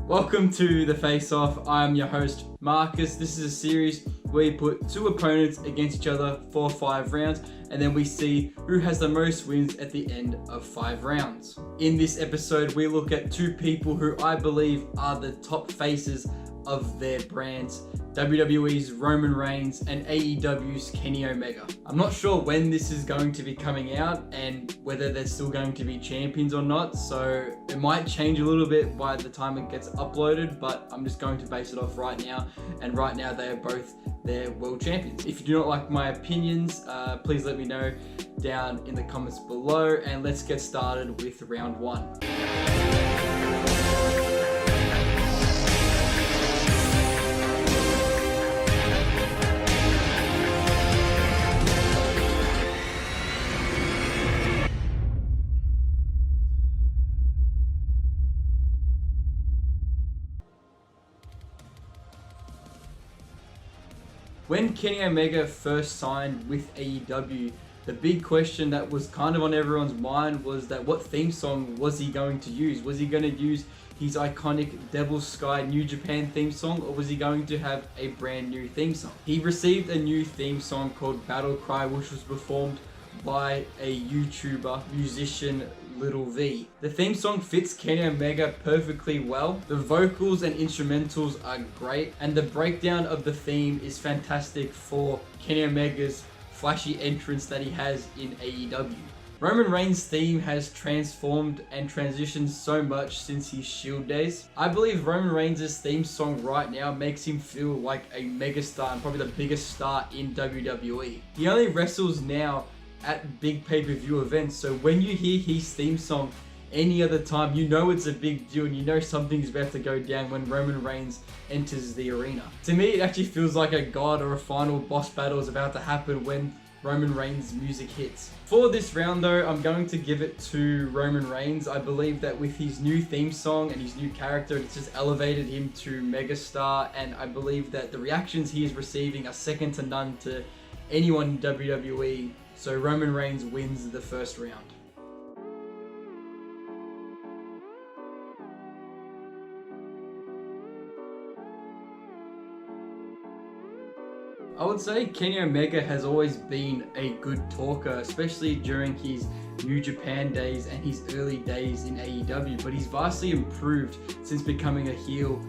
Welcome to the Face Off. I'm your host, Marcus. This is a series where we put two opponents against each other for 5 rounds, and then we see who has the most wins at the end of 5 rounds. In this episode, we look at two people who I believe are the top faces of their brands, WWE's Roman Reigns and AEW's Kenny Omega. I'm not sure when this is going to be coming out and whether they're still going to be champions or not, so it might change a little bit by the time it gets uploaded, but I'm just going to base it off right now, and right now they are both their world champions. If you do not like my opinions, please let me know down in the comments below, and let's get started with round 1. When Kenny Omega first signed with AEW, the big question that was kind of on everyone's mind was that what theme song was he going to use? Was he going to use his iconic Devil's Sky New Japan theme song, or was he going to have a brand new theme song? He received a new theme song called Battle Cry, which was performed by a YouTuber, musician, Little V. The theme song fits Kenny Omega perfectly well. The vocals and instrumentals are great, and the breakdown of the theme is fantastic for Kenny Omega's flashy entrance that he has in AEW. Roman Reigns' theme has transformed and transitioned so much since his Shield days. I believe Roman Reigns' theme song right now makes him feel like a megastar and probably the biggest star in WWE. He only wrestles now at big pay-per-view events, so when you hear his theme song any other time, you know it's a big deal and you know something's about to go down when Roman Reigns enters the arena. To me, it actually feels like a god or a final boss battle is about to happen when Roman Reigns' music hits. For this round though, I'm going to give it to Roman Reigns. I believe that with his new theme song and his new character, it's just elevated him to megastar, and I believe that the reactions he is receiving are second to none to anyone in WWE. So Roman Reigns wins the first round. I would say Kenny Omega has always been a good talker, especially during his New Japan days and his early days in AEW, but he's vastly improved since becoming a heel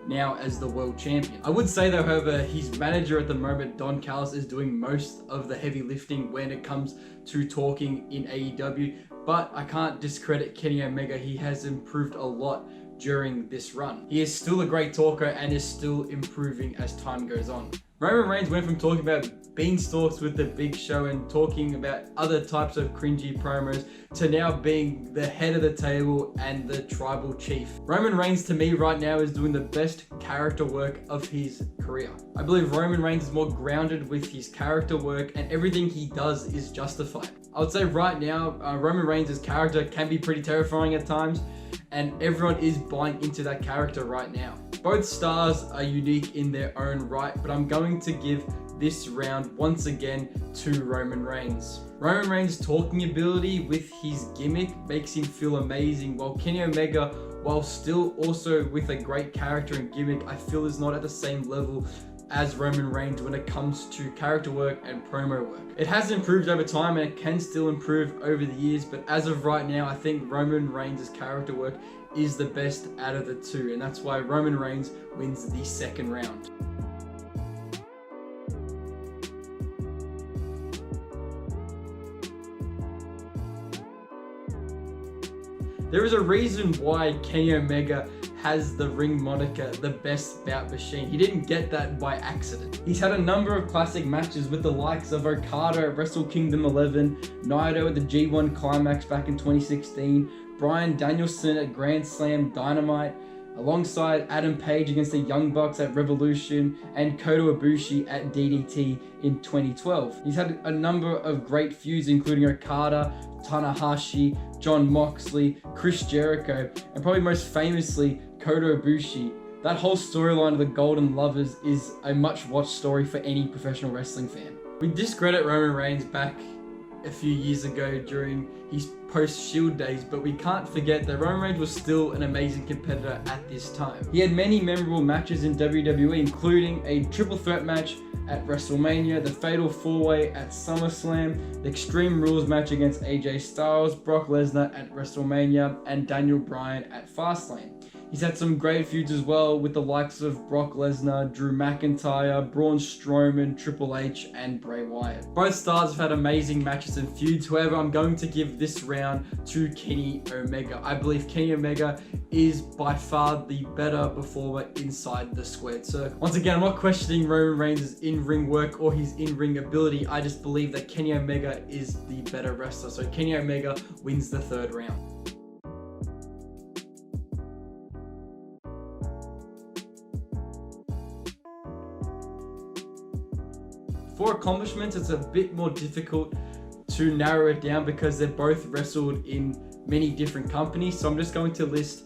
now as the world champion. I would say though, however, his manager at the moment, Don Callis, is doing most of the heavy lifting when it comes to talking in AEW, but I can't discredit Kenny Omega. He has improved a lot during this run. He is still a great talker and is still improving as time goes on. Roman Reigns went from talking about beanstalks with the Big Show and talking about other types of cringy promos to now being the head of the table and the tribal chief. Roman Reigns to me right now is doing the best character work of his career. I believe Roman Reigns is more grounded with his character work, and everything he does is justified. I would say right now, Roman Reigns' character can be pretty terrifying at times, and everyone is buying into that character right now. Both stars are unique in their own right, but I'm going to give this round once again to Roman Reigns. Roman Reigns' talking ability with his gimmick makes him feel amazing, while Kenny Omega, while still also with a great character and gimmick, I feel is not at the same level as Roman Reigns when it comes to character work and promo work. It has improved over time and it can still improve over the years, but as of right now, I think Roman Reigns' character work is the best out of the two, and that's why Roman Reigns wins the second round. There is a reason why Kenny Omega has the ring moniker, the best bout machine. He didn't get that by accident. He's had a number of classic matches with the likes of Okada at Wrestle Kingdom 11, Naito at the G1 Climax back in 2016, Bryan Danielson at Grand Slam Dynamite, alongside Adam Page against the Young Bucks at Revolution, and Kota Ibushi at DDT in 2012. He's had a number of great feuds, including Okada, Tanahashi, Jon Moxley, Chris Jericho, and probably most famously, Kota Ibushi. That whole storyline of the Golden Lovers is a much-watched story for any professional wrestling fan. We discredit Roman Reigns back a few years ago during his post-Shield days, but we can't forget that Roman Reigns was still an amazing competitor at this time. He had many memorable matches in WWE, including a triple threat match at WrestleMania, the Fatal 4-Way at SummerSlam, the Extreme Rules match against AJ Styles, Brock Lesnar at WrestleMania, and Daniel Bryan at Fastlane. He's had some great feuds as well with the likes of Brock Lesnar, Drew McIntyre, Braun Strowman, Triple H, and Bray Wyatt. Both stars have had amazing matches and feuds. However, I'm going to give this round to Kenny Omega. I believe Kenny Omega is by far the better performer inside the squared circle. Once again, I'm not questioning Roman Reigns' in-ring work or his in-ring ability. I just believe that Kenny Omega is the better wrestler. So Kenny Omega wins the third round. For accomplishments, it's a bit more difficult to narrow it down because they've both wrestled in many different companies. So I'm just going to list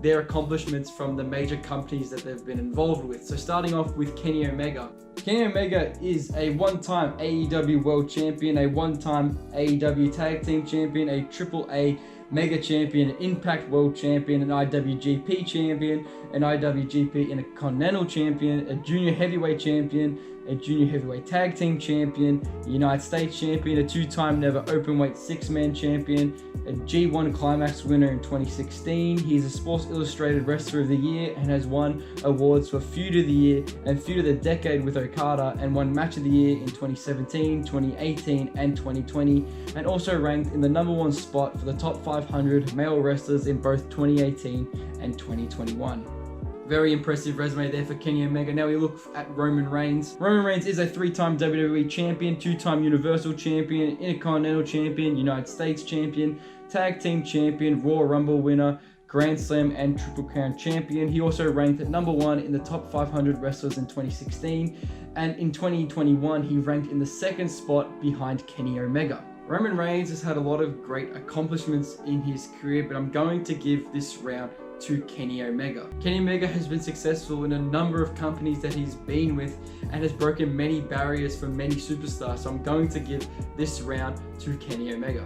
their accomplishments from the major companies that they've been involved with. So starting off with Kenny Omega. Kenny Omega is a one-time AEW World Champion, a one-time AEW Tag Team Champion, a AAA Mega Champion, an Impact World Champion, an IWGP Champion, an IWGP Intercontinental Champion, a Junior Heavyweight Champion, a Junior Heavyweight Tag Team Champion, a United States Champion, a two-time Never Openweight Six-Man Champion, a G1 Climax winner in 2016. He's a Sports Illustrated Wrestler of the Year and has won awards for Feud of the Year and Feud of the Decade with Okada, and won Match of the Year in 2017, 2018, and 2020, and also ranked in the #1 spot for the top 500 male wrestlers in both 2018 and 2021. Very impressive resume there for Kenny Omega. Now we look at Roman Reigns. Roman Reigns is a 3-time WWE Champion, 2-time Universal Champion, Intercontinental Champion, United States Champion, Tag Team Champion, Royal Rumble winner, Grand Slam and Triple Crown Champion. He also ranked at #1 in the top 500 wrestlers in 2016, and in 2021 he ranked in the 2nd spot behind Kenny Omega. Roman Reigns has had a lot of great accomplishments in his career, but I'm going to give this round to Kenny Omega. Kenny Omega has been successful in a number of companies that he's been with and has broken many barriers for many superstars, so I'm going to give this round to Kenny Omega.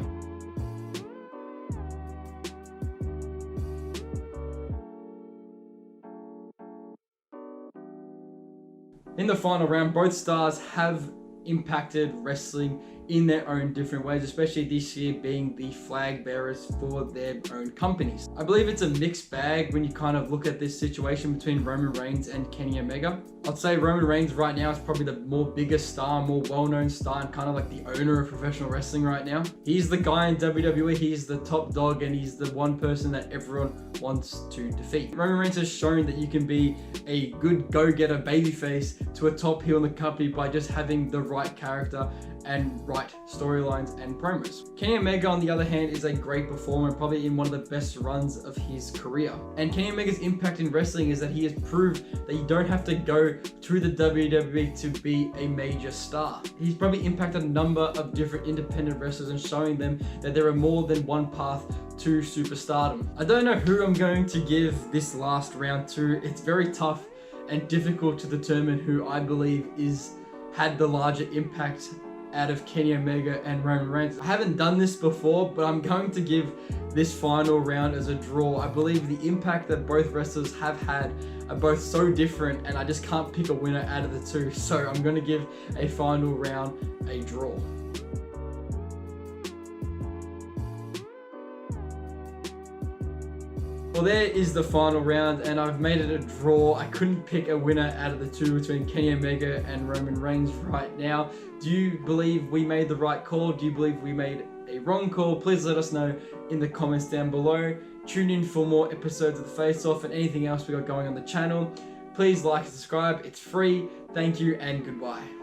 In the final round, both stars have impacted wrestling in their own different ways, especially this year being the flag bearers for their own companies. I believe it's a mixed bag when you kind of look at this situation between Roman Reigns and Kenny Omega. I'd say Roman Reigns right now is probably the more biggest star, more well-known star, and kind of like the owner of professional wrestling right now. He's the guy in WWE, he's the top dog, and he's the one person that everyone wants to defeat. Roman Reigns has shown that you can be a good go-getter babyface to a top heel in the company by just having the right character and right storylines and promos. Kenny Omega, on the other hand, is a great performer, probably in one of the best runs of his career. And Kenny Omega's impact in wrestling is that he has proved that you don't have to go to the WWE to be a major star. He's probably impacted a number of different independent wrestlers and showing them that there are more than one path to superstardom. I don't know who I'm going to give this last round to. It's very tough and difficult to determine who I believe had the larger impact out of Kenny Omega and Roman Reigns. I haven't done this before, but I'm going to give this final round as a draw. I believe the impact that both wrestlers have had are both so different, and I just can't pick a winner out of the two. So I'm going to give a final round a draw. Well, there is the final round, and I've made it a draw. I couldn't pick a winner out of the two between Kenny Omega and Roman Reigns right now. Do you believe we made the right call? Do you believe we made a wrong call? Please let us know in the comments down below. Tune in for more episodes of The Face Off and anything else we got going on the channel. Please like and subscribe. It's free. Thank you and goodbye.